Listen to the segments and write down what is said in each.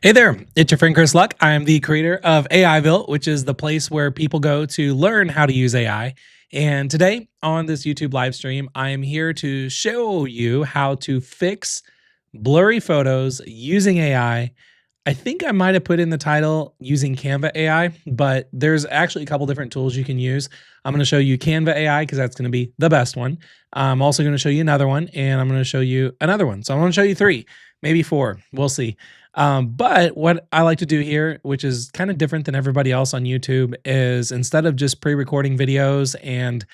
Hey there, it's your friend Chris Luck. I am the creator of AIville, which is the place where people go to learn how to use AI. And today on this YouTube live stream, I am here to show you how to fix blurry photos using AI. I think I might have put in the title using Canva AI, but there's actually a couple different tools you can use. I'm going to show you Canva AI because that's going to be the best one. I'm also going to show you another one, and I'm going to show you another one. So I'm going to show you three, maybe four. We'll see. But what I like to do here, which is kind of different than everybody else on YouTube, is instead of just pre-recording videos and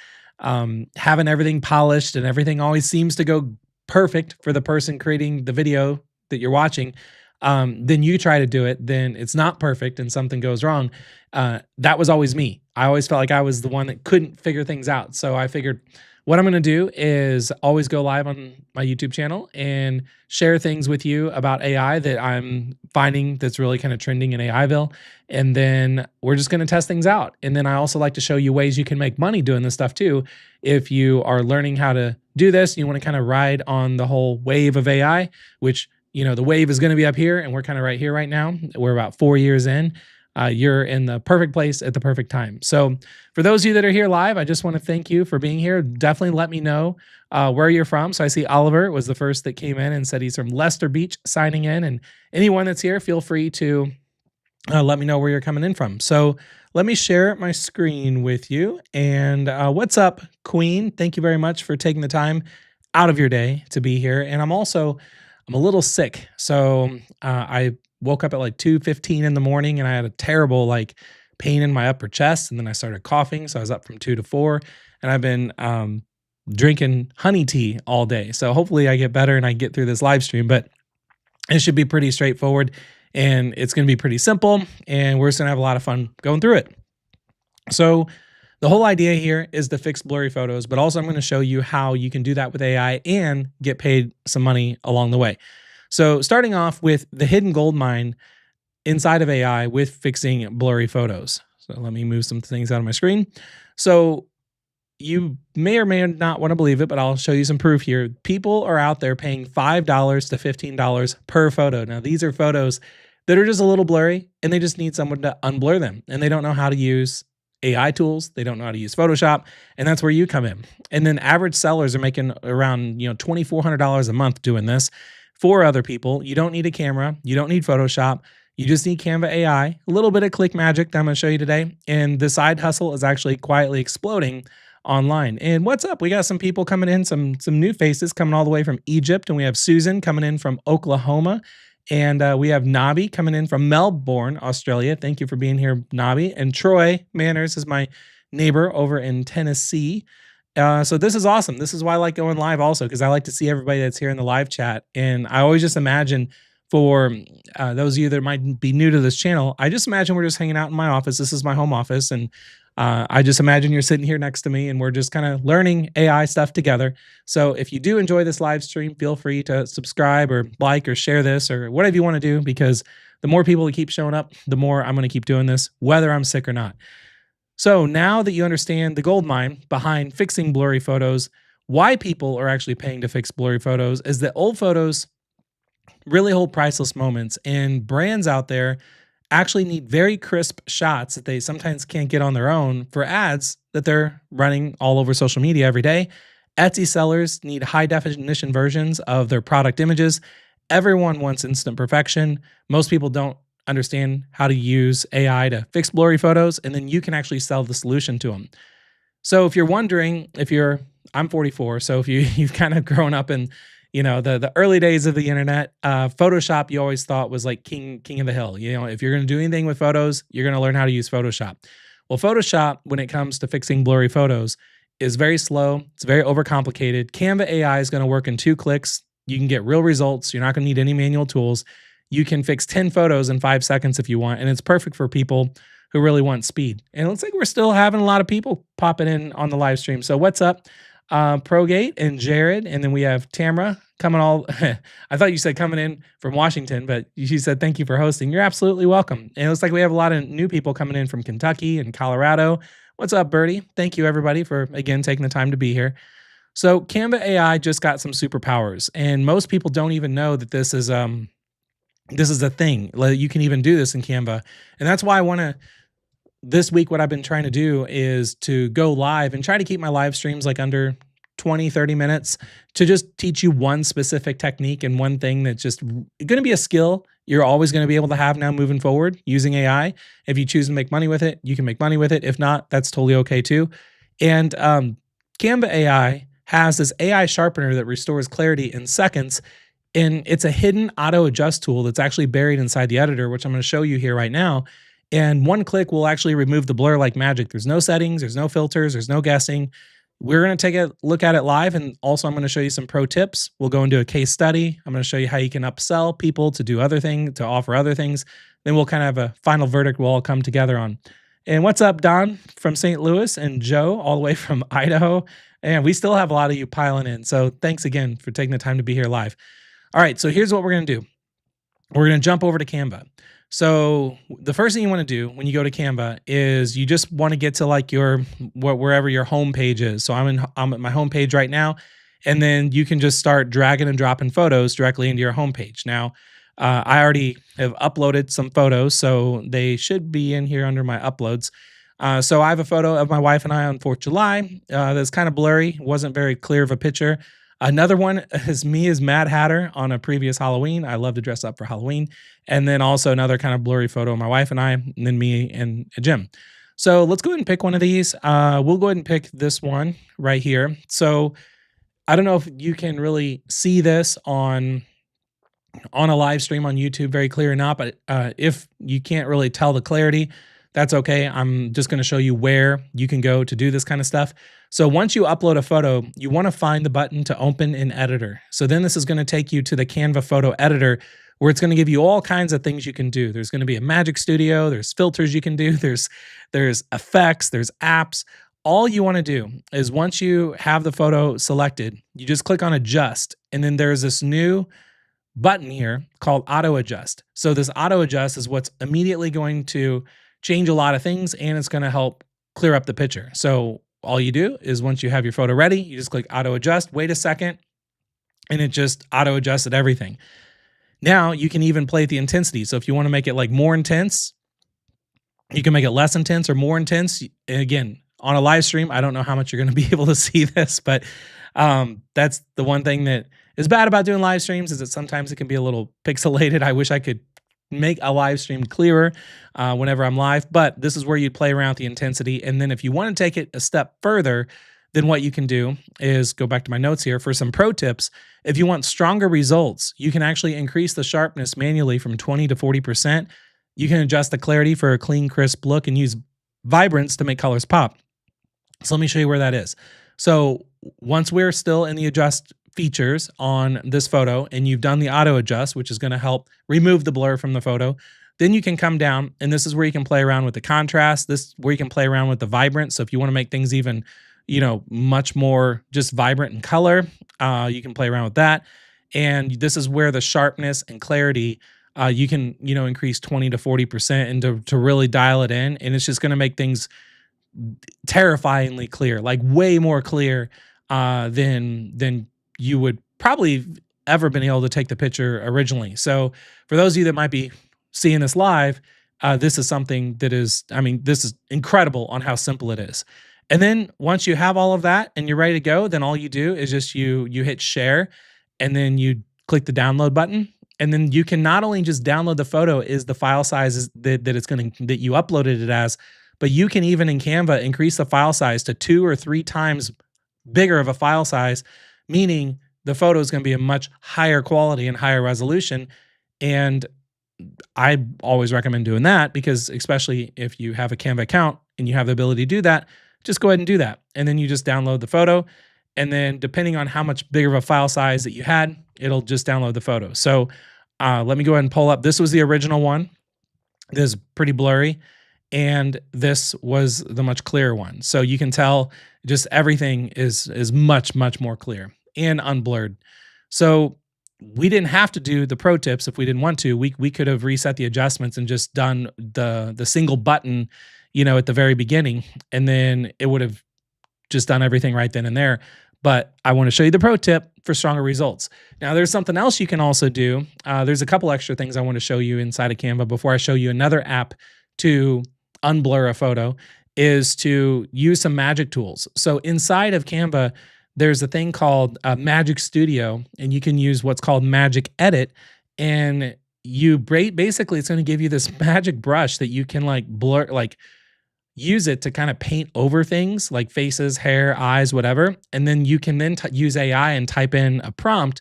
having everything polished and everything always seems to go perfect for the person creating the video that you're watching, then you try to do it, then it's not perfect and something goes wrong. That was always me. I always felt like I was the one that couldn't figure things out. So I figured what I'm going to do is always go live on my YouTube channel and share things with you about AI that I'm finding that's really kind of trending in AIville. And then we're just going to test things out. And then I also like to show you ways you can make money doing this stuff too. If you are learning how to do this, you want to kind of ride on the whole wave of AI, which, you know, the wave is going to be up here and we're kind of right here right now. We're about 4 years in. You're in the perfect place at the perfect time. So for those of you that are here live, I just want to thank you for being here. Definitely let me know where you're from. So I see Oliver was the first that came in and said he's from Leicester Beach signing in. And anyone that's here, feel free to let me know where you're coming in from. So let me share my screen with you. And what's up, Queen? Thank you very much for taking the time out of your day to be here. And I'm a little sick. So I woke up at like 2:15 in the morning and I had a terrible like pain in my upper chest. And then I started coughing. So I was up from 2 to 4 and I've been drinking honey tea all day. So hopefully I get better and I get through this live stream, but it should be pretty straightforward and it's going to be pretty simple. And we're just going to have a lot of fun going through it. So the whole idea here is to fix blurry photos, but also I'm going to show you how you can do that with AI and get paid some money along the way. So starting off with the hidden gold mine inside of AI with fixing blurry photos. So let me move some things out of my screen. So you may or may not want to believe it, but I'll show you some proof here. People are out there paying $5 to $15 per photo. Now, these are photos that are just a little blurry and they just need someone to unblur them. And they don't know how to use AI tools. They don't know how to use Photoshop. And that's where you come in. And then average sellers are making around, $2,400 a month doing this for other people. You don't need a camera. You don't need Photoshop. You just need Canva AI, a little bit of click magic that I'm going to show you today. And the side hustle is actually quietly exploding online. And what's up? We got some people coming in, some new faces coming all the way from Egypt. And we have Susan coming in from Oklahoma. And we have Nabi coming in from Melbourne, Australia. Thank you for being here, Nabi. And Troy Manners is my neighbor over in Tennessee. So this is awesome. This is why I like going live also, because I like to see everybody that's here in the live chat. And I always just imagine for those of you that might be new to this channel, I just imagine we're just hanging out in my office. This is my home office. And I just imagine you're sitting here next to me and we're just kind of learning AI stuff together. So if you do enjoy this live stream, feel free to subscribe or like or share this or whatever you want to do, because the more people that keep showing up, the more I'm going to keep doing this, whether I'm sick or not. So now that you understand the gold mine behind fixing blurry photos, why people are actually paying to fix blurry photos is that old photos really hold priceless moments, and brands out there actually need very crisp shots that they sometimes can't get on their own for ads that they're running all over social media every day. Etsy sellers need high definition versions of their product images. Everyone wants instant perfection. Most people don't understand how to use AI to fix blurry photos, and then you can actually sell the solution to them. So if you're wondering, I'm 44, so if you've kind of grown up in, the early days of the internet, Photoshop you always thought was like king of the hill. If you're going to do anything with photos, you're going to learn how to use Photoshop. Well, Photoshop, when it comes to fixing blurry photos, is very slow. It's very overcomplicated. Canva AI is going to work in 2 clicks. You can get real results. You're not going to need any manual tools. You can fix 10 photos in 5 seconds if you want, and it's perfect for people who really want speed. And it looks like we're still having a lot of people popping in on the live stream. So what's up, Progate and Jared, and then we have Tamara coming all, I thought you said coming in from Washington, but she said thank you for hosting. You're absolutely welcome. And it looks like we have a lot of new people coming in from Kentucky and Colorado. What's up, Birdie? Thank you, everybody, for, again, taking the time to be here. So Canva AI just got some superpowers, and most people don't even know that this is This is a thing. Like, you can even do this in Canva. And that's why I want to this week what I've been trying to do is to go live and try to keep my live streams like under 20, 30 minutes to just teach you one specific technique and one thing that's just going to be a skill you're always going to be able to have now moving forward using AI. If you choose to make money with it, you can make money with it. If not, that's totally okay too. And Canva AI has this AI sharpener that restores clarity in seconds. And it's a hidden auto adjust tool that's actually buried inside the editor, which I'm going to show you here right now. And one click will actually remove the blur like magic. There's no settings, there's no filters, there's no guessing. We're going to take a look at it live. And also, I'm going to show you some pro tips. We'll go into a case study. I'm going to show you how you can upsell people to do other things, to offer other things. Then we'll kind of have a final verdict we'll all come together on. And what's up, Don from St. Louis, and Joe all the way from Idaho. And we still have a lot of you piling in. So thanks again for taking the time to be here live. All right, so here's what we're going to do. We're going to jump over to Canva. So the first thing you want to do when you go to Canva is you just want to get to like wherever your home page is. So I'm at my home page right now, and then you can just start dragging and dropping photos directly into your home page. Now, I already have uploaded some photos, so they should be in here under my uploads. So I have a photo of my wife and I on 4th of July. That's kind of blurry, wasn't very clear of a picture. Another one is me as Mad Hatter on a previous Halloween. I love to dress up for Halloween. And then also another kind of blurry photo of my wife and I, and then me and Jim. So let's go ahead and pick one of these. We'll go ahead and pick this one right here. So I don't know if you can really see this on a live stream on YouTube very clear or not, but if you can't really tell the clarity, that's okay. I'm just going to show you where you can go to do this kind of stuff. So once you upload a photo, you want to find the button to open in editor. So then this is going to take you to the Canva photo editor, where it's going to give you all kinds of things you can do. There's going to be a magic studio, there's filters you can do, there's effects, there's apps. All you want to do is once you have the photo selected, you just click on adjust, and then there's this new button here called auto adjust. So this auto adjust is what's immediately going to change a lot of things, and it's going to help clear up the picture. So all you do is once you have your photo ready, you just click auto adjust, wait a second, and it just auto adjusted everything. Now you can even play with the intensity. So if you want to make it like more intense, you can make it less intense or more intense. And again, on a live stream, I don't know how much you're going to be able to see this, but that's the one thing that is bad about doing live streams, is that sometimes it can be a little pixelated. I wish I could make a live stream clearer whenever I'm live, but this is where you play around with the intensity. And then if you want to take it a step further, then what you can do is go back to my notes here for some pro tips. If you want stronger results, you can actually increase the sharpness manually from 20 to 40%. You can adjust the clarity for a clean, crisp look and use vibrance to make colors pop. So let me show you where that is. So once we're still in the adjust features on this photo and you've done the auto adjust, which is going to help remove the blur from the photo, then you can come down, and this is where you can play around with the contrast. This is where you can play around with the vibrance. So if you want to make things even, much more just vibrant in color, you can play around with that. And this is where the sharpness and clarity, you can, increase 20 to 40% and to really dial it in. And it's just going to make things terrifyingly clear, like way more clear than you would probably ever been able to take the picture originally. So for those of you that might be seeing this live, this is something that is, this is incredible on how simple it is. And then once you have all of that and you're ready to go, then all you do is just you hit share, and then you click the download button. And then you can not only just download the photo is the file size that you uploaded it as, but you can even in Canva increase the file size to 2 or 3 times bigger of a file size, meaning the photo is going to be a much higher quality and higher resolution. And I always recommend doing that, because especially if you have a Canva account and you have the ability to do that, just go ahead and do that. And then you just download the photo. And then depending on how much bigger of a file size that you had, it'll just download the photo. So let me go ahead and pull up. This was the original one. This is pretty blurry. And this was the much clearer one. So you can tell just everything is much, much more clear and unblurred. So we didn't have to do the pro tips if we didn't want to. We could have reset the adjustments and just done the single button, at the very beginning, and then it would have just done everything right then and there. but I want to show you the pro tip for stronger results. Now, there's something else you can also do. There's a couple extra things I want to show you inside of Canva before I show you another app to unblur a photo, is to use some magic tools. So inside of Canva, there's a thing called Magic Studio, and you can use what's called Magic Edit. And basically, it's going to give you this magic brush that you can like blur, like use it to kind of paint over things like faces, hair, eyes, whatever. And then you can then use AI and type in a prompt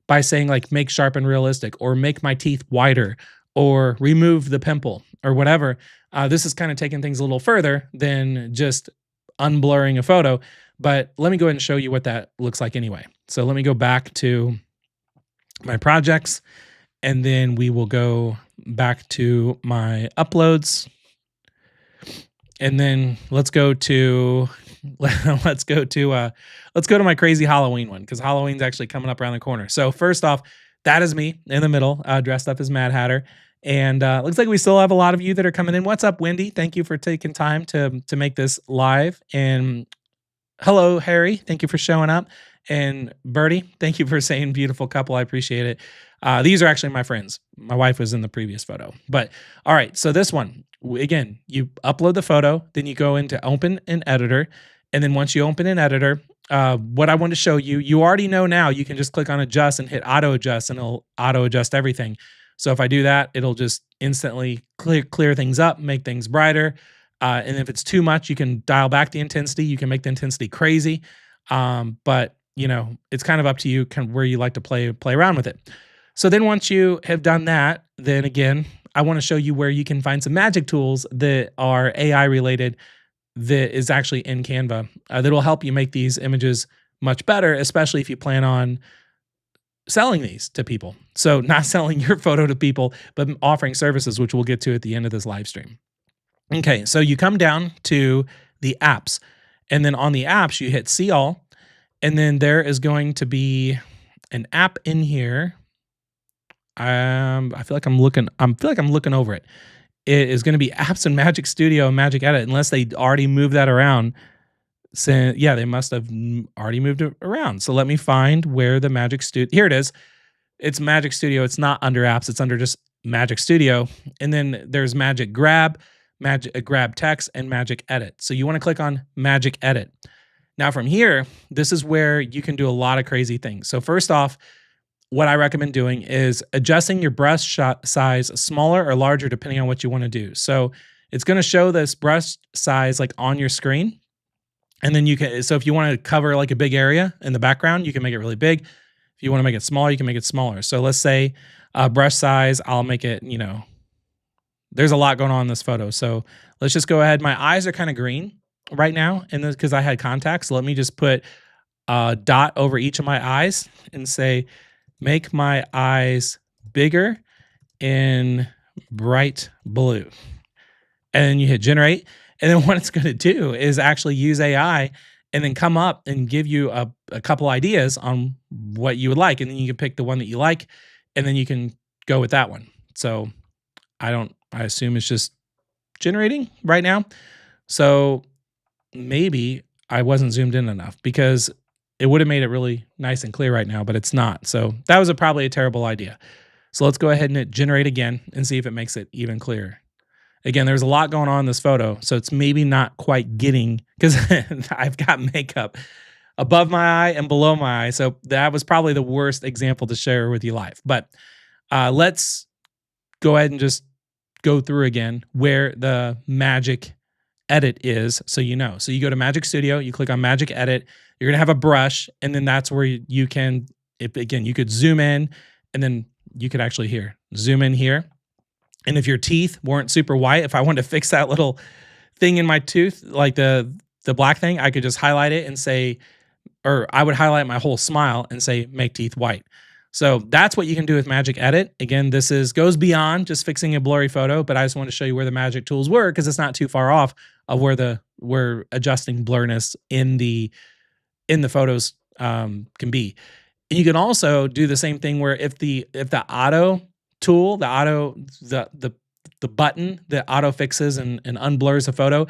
by saying like, make sharpen realistic, or make my teeth whiter, or remove the pimple, or whatever. This is kind of taking things a little further than just unblurring a photo, but let me go ahead and show you what that looks like anyway. So let me go back to my projects, and then we will go back to my uploads. And then let's go to let's go to my crazy Halloween one, because Halloween's actually coming up around the corner. So first off, that is me in the middle, dressed up as Mad Hatter. And looks like we still have a lot of you that are coming in. What's up, Wendy? Thank you for taking time to make this live. And hello, Harry. Thank you for showing up. And Bertie, thank you for saying beautiful couple. I appreciate it. These are actually my friends. My wife was in the previous photo. But all right, so this one, again, you upload the photo, then you go into open an editor. And then once you open an editor, what I want to show you, you already know now, you can just click on adjust and hit auto adjust, and it'll auto adjust everything. So if I do that, it'll just instantly clear things up, make things brighter. And if it's too much, you can dial back the intensity. You can make the intensity crazy. But you know, it's kind of up to you where you like to play around with it. So then once you have done that, then again, I want to show you where you can find some magic tools that are AI related that is actually in Canva that will help you make these images much better, especially if you plan on selling these to people. So not selling your photo to people, but offering services, which we'll get to at the end of this live stream. Okay, so you come down to the apps, and then on the apps, you hit see all, and then there is going to be an app in here. I feel like I'm looking over it. It is going to be apps and Magic Studio and Magic Edit, unless they already moved that around. So yeah, they must have already moved it around. So let me find where the Magic Studio, here it is. It's Magic Studio. It's not under apps. It's under just Magic Studio. And then there's Magic Grab, Magic Grab Text, and Magic Edit. So you want to click on Magic Edit. Now from here, this is where you can do a lot of crazy things. So first off, what I recommend doing is adjusting your brush size smaller or larger depending on what you want to do. So it's going to show this brush size like on your screen. And then you can, so if you want to cover like a big area in the background, you can make it really big. If you want to make it smaller, you can make it smaller. So let's say brush size, I'll make it, you know, there's a lot going on in this photo. So let's just go ahead. My eyes are kind of green right now, and because I had contacts. So let me just put a dot over each of my eyes and say, make my eyes bigger in bright blue. And then you hit generate. And then what it's going to do is actually use AI and then come up and give you a couple ideas on what you would like. And then you can pick the one that you like, and then you can go with that one. So I assume it's just generating right now. So maybe I wasn't zoomed in enough, because it would have made it really nice and clear right now, but it's not. So that was probably a terrible idea. So let's go ahead and hit generate again and see if it makes it even clearer. Again, there's a lot going on in this photo, so it's maybe not quite getting, because I've got makeup above my eye and below my eye. So that was probably the worst example to share with you live. But let's go ahead and just go through again where the Magic Edit is, so you know. So you go to Magic Studio, you click on Magic Edit, you're gonna have a brush, and then that's where you can, again, you could zoom in, and then you could actually zoom in here. And if your teeth weren't super white, if I wanted to fix that little thing in my tooth, like the black thing, I could just highlight it and say, or I would highlight my whole smile and say, make teeth white. So that's what you can do with Magic Edit. Again, this goes beyond just fixing a blurry photo, but I just want to show you where the magic tools were, because it's not too far off of where adjusting blurriness in the photos can be. And you can also do the same thing where if the auto tool, the button that auto fixes and unblurs a photo,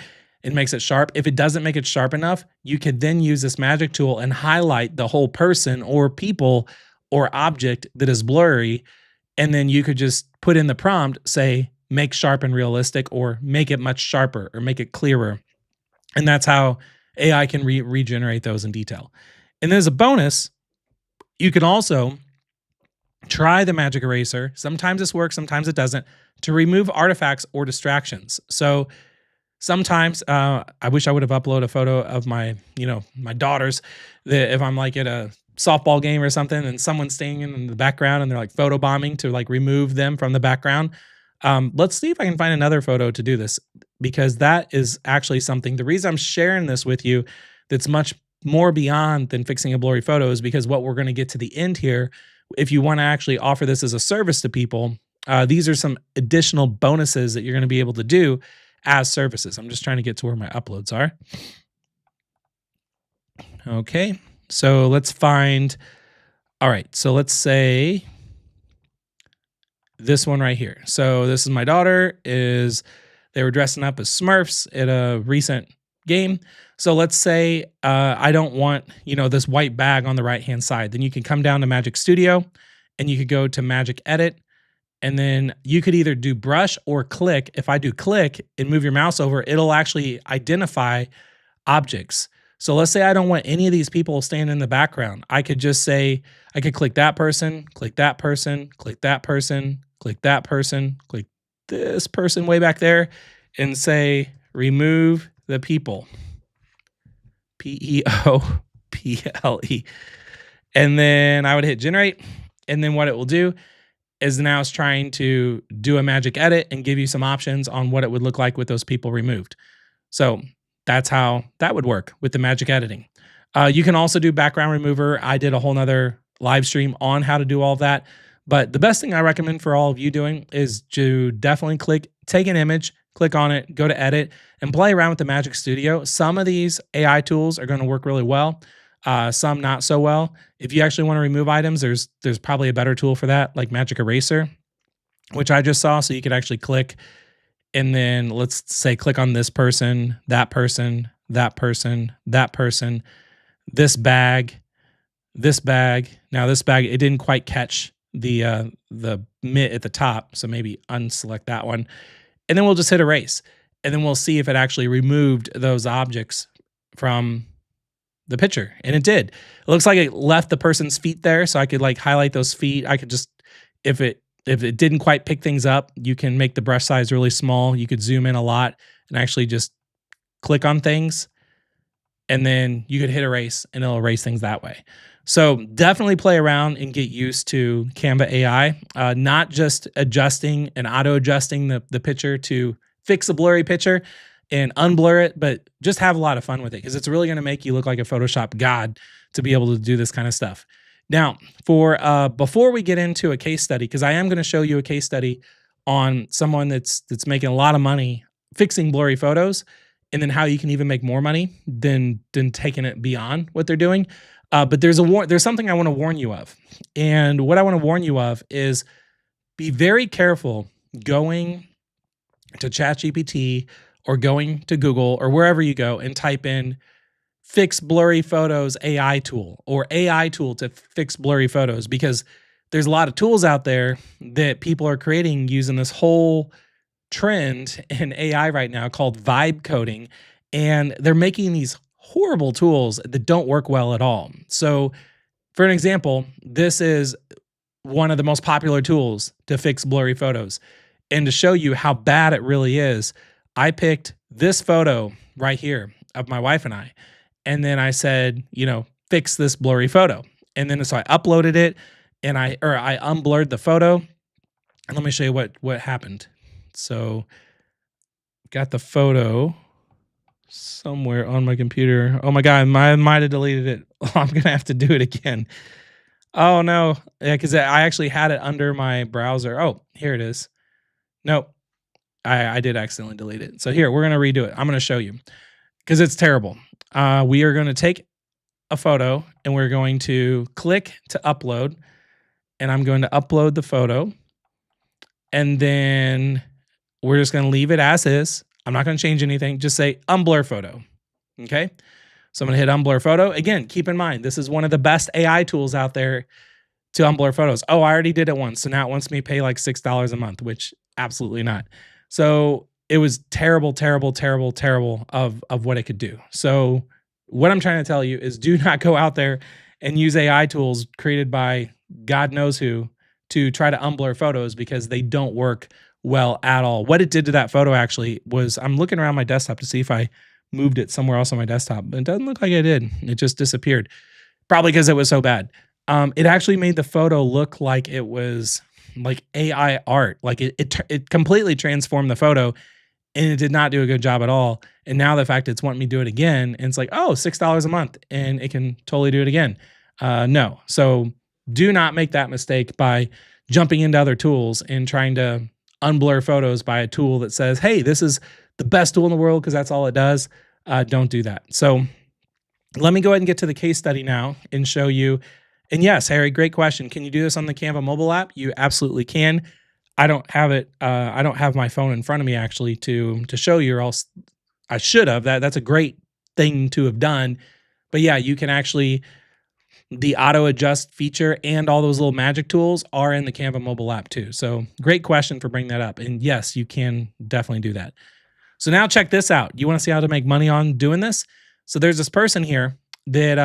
It makes it sharp. If it doesn't make it sharp enough, you could then use this magic tool and highlight the whole person or people or object that is blurry. And then you could just put in the prompt, say, make sharpen realistic, or make it much sharper, or make it clearer. And that's how AI can regenerate those in detail. And then as a bonus, you can also try the magic eraser. Sometimes this works, sometimes it doesn't, to remove artifacts or distractions. So sometimes I wish I would have uploaded a photo of my daughters, that if I'm like at a softball game or something and someone's staying in the background and they're like photo bombing, to like remove them from the background. Let's see if I can find another photo to do this, because that is actually something. The reason I'm sharing this with you that's much more beyond than fixing a blurry photo is because what we're going to get to the end here, if you want to actually offer this as a service to people, these are some additional bonuses that you're going to be able to do as services. I'm just trying to get to where my uploads are. Okay, so let's find, all right, so let's say this one right here. So this is my daughter, they were dressing up as Smurfs at a recent game. So let's say I don't want, this white bag on the right-hand side. Then you can come down to Magic Studio and you could go to Magic Edit. And then you could either do brush or click. If I do click and move your mouse over, it'll actually identify objects. So let's say I don't want any of these people standing in the background. I could just say, I could click that person, click that person, click that person, click that person, click this person way back there, and say, remove the people. P-E-O-P-L-E. And then I would hit generate. And then what it will do is now it's trying to do a magic edit and give you some options on what it would look like with those people removed. So that's how that would work with the magic editing. You can also do background remover. I did a whole nother live stream on how to do all of that. But the best thing I recommend for all of you doing is to definitely take an image, click on it, go to edit, and play around with the Magic Studio. Some of these AI tools are going to work really well. Some not so well. If you actually want to remove items, there's probably a better tool for that, like Magic Eraser, which I just saw. So you could actually click, and then let's say click on this person, that person, that person, that person, this bag, this bag. Now this bag, it didn't quite catch the mitt at the top, so maybe unselect that one, and then we'll just hit erase, and then we'll see if it actually removed those objects from the picture. And it did. It looks like it left the person's feet there, so I could like highlight those feet. I could just, if it didn't quite pick things up, you can make the brush size really small. You could zoom in a lot and actually just click on things, and then you could hit erase and it'll erase things that way. So definitely play around and get used to Canva AI, not just adjusting and auto-adjusting the picture to fix a blurry picture and unblur it, but just have a lot of fun with it, because it's really going to make you look like a Photoshop god to be able to do this kind of stuff. Now, before we get into a case study, because I am going to show you a case study on someone that's making a lot of money fixing blurry photos, and then how you can even make more money than taking it beyond what they're doing. But there's something I want to warn you of. And what I want to warn you of is be very careful going to ChatGPT or going to Google or wherever you go and type in fix blurry photos AI tool or AI tool to fix blurry photos, because there's a lot of tools out there that people are creating using this whole trend in AI right now called vibe coding. And they're making these horrible tools that don't work well at all. So for an example, this is one of the most popular tools to fix blurry photos. And to show you how bad it really is, I picked this photo right here of my wife and I. And then I said, fix this blurry photo. And then so I uploaded it and I unblurred the photo. And let me show you what happened. So got the photo somewhere on my computer. Oh my God, I might have deleted it. I'm going to have to do it again. Oh no. Yeah, because I actually had it under my browser. Oh, here it is. Nope. I did accidentally delete it. So here, we're going to redo it. I'm going to show you because it's terrible. We are going to take a photo and we're going to click to upload, and I'm going to upload the photo, and then we're just going to leave it as is. I'm not going to change anything. Just say unblur photo. Okay. So I'm going to hit unblur photo. Again, keep in mind, this is one of the best AI tools out there to unblur photos. Oh, I already did it once. So now it wants me to pay like $6 a month, which absolutely not. So it was terrible, terrible, terrible, terrible of what it could do. So what I'm trying to tell you is do not go out there and use AI tools created by God knows who to try to unblur photos because they don't work well at all. What it did to that photo actually was I'm looking around my desktop to see if I moved it somewhere else on my desktop, but it doesn't look like I did. It just disappeared. Probably because it was so bad. It actually made the photo look like it was like AI art. Like it completely transformed the photo, and it did not do a good job at all. And now the fact it's wanting me to do it again, and it's like, oh, $6 a month, and it can totally do it again. No. So do not make that mistake by jumping into other tools and trying to unblur photos by a tool that says, hey, this is the best tool in the world because that's all it does. Don't do that. So let me go ahead and get to the case study now and show you. And yes, Harry, great question. Can you do this on the Canva mobile app? You absolutely can. I don't have it. I don't have my phone in front of me actually to show you, or else I should have. That's a great thing to have done. But yeah, you can actually, the auto adjust feature and all those little magic tools are in the Canva mobile app too. So great question for bringing that up. And yes, you can definitely do that. So now check this out. You want to see how to make money on doing this? So there's this person here that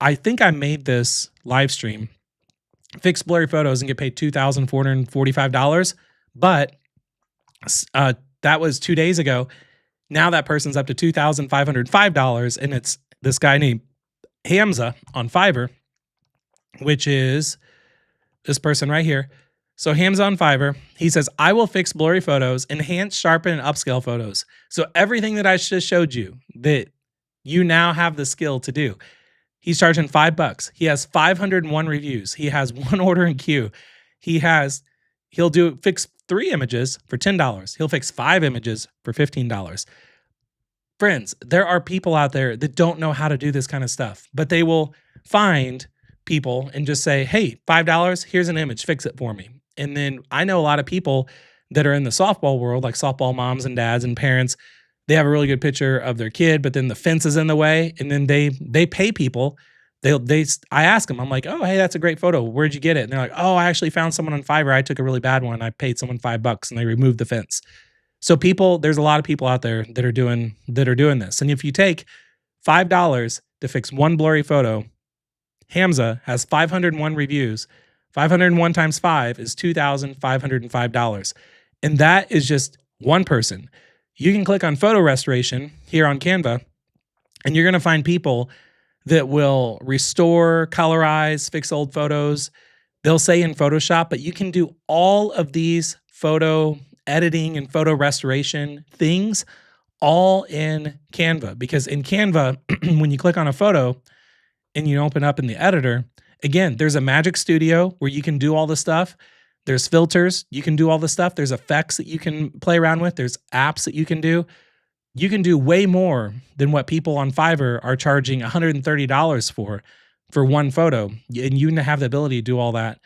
I think I made this live stream, fix blurry photos and get paid $2,445. But that was 2 days ago. Now that person's up to $2,505, and it's this guy named Hamza on Fiverr, which is this person right here. So Hamza on Fiverr, he says, I will fix blurry photos, enhance, sharpen, and upscale photos. So everything that I just showed you that you now have the skill to do. He's charging $5. He has 501 reviews. He has one order in queue. He'll fix 3 images for $10. He'll fix 5 images for $15. Friends, there are people out there that don't know how to do this kind of stuff, but they will find people and just say, hey, $5, here's an image, fix it for me. And then I know a lot of people that are in the softball world, like softball moms and dads and parents. They have a really good picture of their kid, but then the fence is in the way, and then they pay people. I ask them, I'm like, oh, hey, that's a great photo. Where'd you get it? And they're like, oh, I actually found someone on Fiverr. I took a really bad one. I paid someone $5 and they removed the fence. So there's a lot of people out there that are doing this. And if you take $5 to fix one blurry photo, Hamza has 501 reviews. 501 times 5 is $2,505. And that is just one person. You can click on photo restoration here on Canva, and you're going to find people that will restore, colorize, fix old photos. They'll say in Photoshop, but you can do all of these photo editing and photo restoration things all in Canva. Because in Canva, when you click on a photo and you open up in the editor, again, there's a Magic Studio where you can do all the stuff. There's filters, you can do all the stuff. There's effects that you can play around with. There's apps that you can do. You can do way more than what people on Fiverr are charging $130 for one photo. And you have the ability to do all that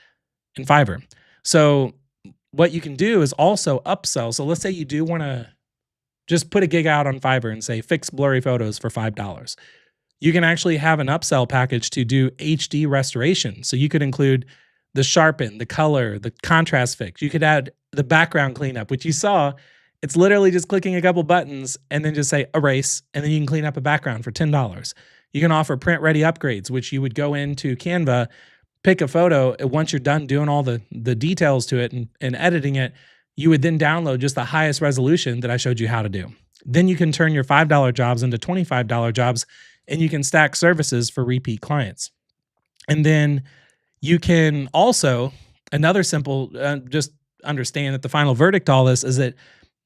in Fiverr. So what you can do is also upsell. So let's say you do want to just put a gig out on Fiverr and say, fix blurry photos for $5. You can actually have an upsell package to do HD restoration. So you could include the sharpen, the color, the contrast fix. You could add the background cleanup, which you saw. It's literally just clicking a couple buttons and then just say erase, and then you can clean up a background for $10. You can offer print ready upgrades, which you would go into Canva, pick a photo. And once you're done doing all the details to it and editing it, you would then download just the highest resolution that I showed you how to do. Then you can turn your $5 jobs into $25 jobs, and you can stack services for repeat clients. And then you can also, another simple, just understand that the final verdict to all this is that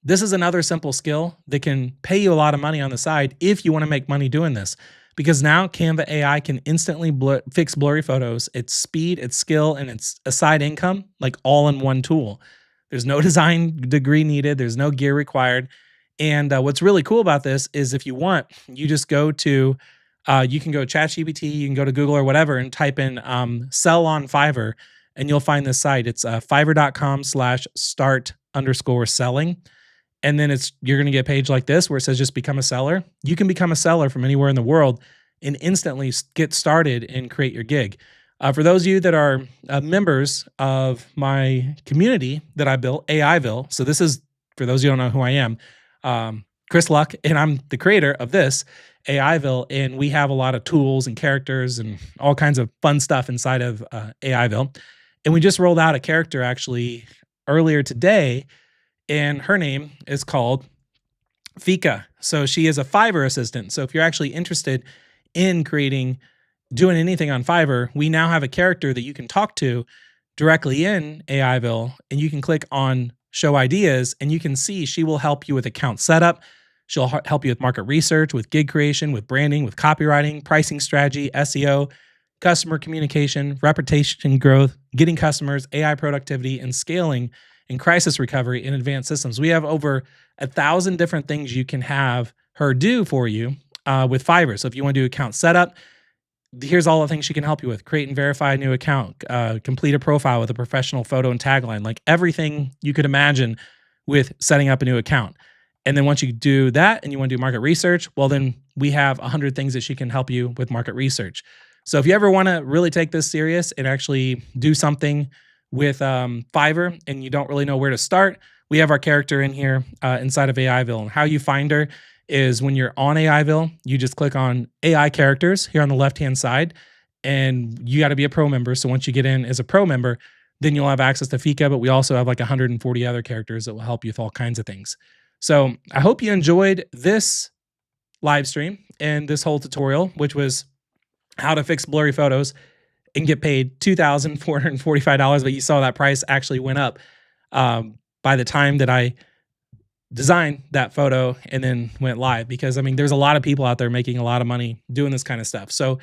this is another simple skill that can pay you a lot of money on the side if you want to make money doing this. Because now Canva AI can instantly fix blurry photos. It's speed, it's skill, and it's a side income, like all in one tool. There's no design degree needed. There's no gear required. And what's really cool about this is if you want, you just go to, you can go to ChatGPT, you can go to Google or whatever and type in sell on Fiverr, and you'll find this site. It's fiverr.com/start_selling. and then you're going to get a page like this where it says just become a seller. You can become a seller from anywhere in the world and instantly get started and create your gig. For those of you that are members of my community that I built, AIville. So this is, for those of you who don't know who I am, Chris Luck, and I'm the creator of this AIville, and we have a lot of tools and characters and all kinds of fun stuff inside of AIville. And we just rolled out a character actually earlier today, and her name is called Fika. So she is a Fiverr assistant. So if you're actually interested in doing anything on Fiverr, we now have a character that you can talk to directly in AIville, and you can click on show ideas, and you can see she will help you with account setup. She'll help you with market research, with gig creation, with branding, with copywriting, pricing strategy, SEO, customer communication, reputation growth, getting customers, AI productivity, and scaling and crisis recovery in advanced systems. We have over 1,000 different things you can have her do for you with Fiverr. So if you want to do account setup, here's all the things she can help you with: create and verify a new account, complete a profile with a professional photo and tagline, like everything you could imagine with setting up a new account. And then once you do that and you want to do market research, well, then we have 100 things that she can help you with market research. So if you ever want to really take this serious and actually do something with Fiverr and you don't really know where to start, we have our character in here inside of AIville. And how you find her is when you're on AIville, you just click on AI characters here on the left-hand side, and you got to be a pro member. So once you get in as a pro member, then you'll have access to Fika, but we also have like 140 other characters that will help you with all kinds of things. So I hope you enjoyed this live stream and this whole tutorial, which was how to fix blurry photos and get paid $2,445. But you saw that price actually went up by the time that I designed that photo and then went live, because I mean, there's a lot of people out there making a lot of money doing this kind of stuff. So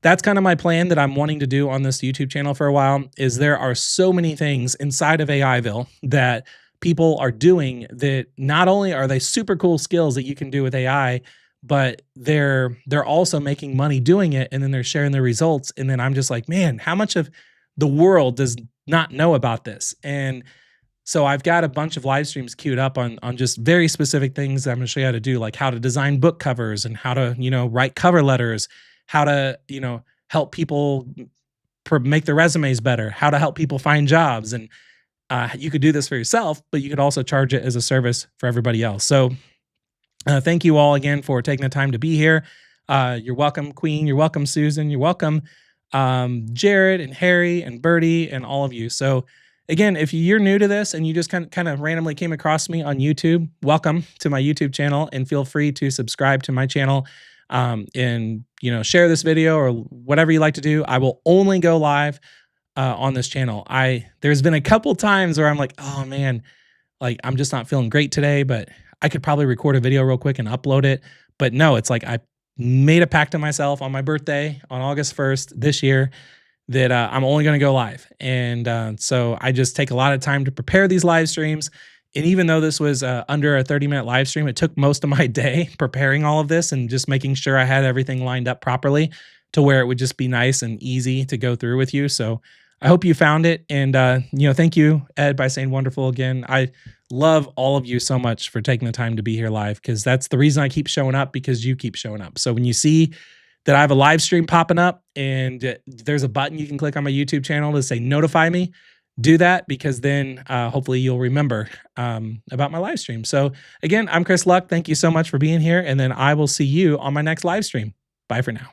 that's kind of my plan that I'm wanting to do on this YouTube channel for a while. Is there are so many things inside of AIville that people are doing that not only are they super cool skills that you can do with AI, but they're also making money doing it, and then they're sharing their results. And then I'm just like, man, how much of the world does not know about this? And so I've got a bunch of live streams queued up on just very specific things that I'm going to show you how to do, like how to design book covers and how to, write cover letters, how to, help people make their resumes better, how to help people find jobs. And you could do this for yourself, but you could also charge it as a service for everybody else. So thank you all again for taking the time to be here. You're welcome, Queen. You're welcome, Susan. You're welcome, Jared and Harry and Bertie and all of you. So again, if you're new to this and you just kind of randomly came across me on YouTube, welcome to my YouTube channel, and feel free to subscribe to my channel and share this video or whatever you like to do. I will only go live on this channel. There's been a couple times where I'm like, oh man, like I'm just not feeling great today, but I could probably record a video real quick and upload it. But no, it's like I made a pact to myself on my birthday on August 1st this year that I'm only going to go live. And so I just take a lot of time to prepare these live streams. And even though this was under a 30-minute live stream, it took most of my day preparing all of this and just making sure I had everything lined up properly to where it would just be nice and easy to go through with you. So I hope you found it. And, thank you, Ed, by saying wonderful again. I love all of you so much for taking the time to be here live, because that's the reason I keep showing up, because you keep showing up. So when you see that I have a live stream popping up and there's a button you can click on my YouTube channel to say notify me, do that, because then hopefully you'll remember about my live stream. So again, I'm Chris Luck. Thank you so much for being here. And then I will see you on my next live stream. Bye for now.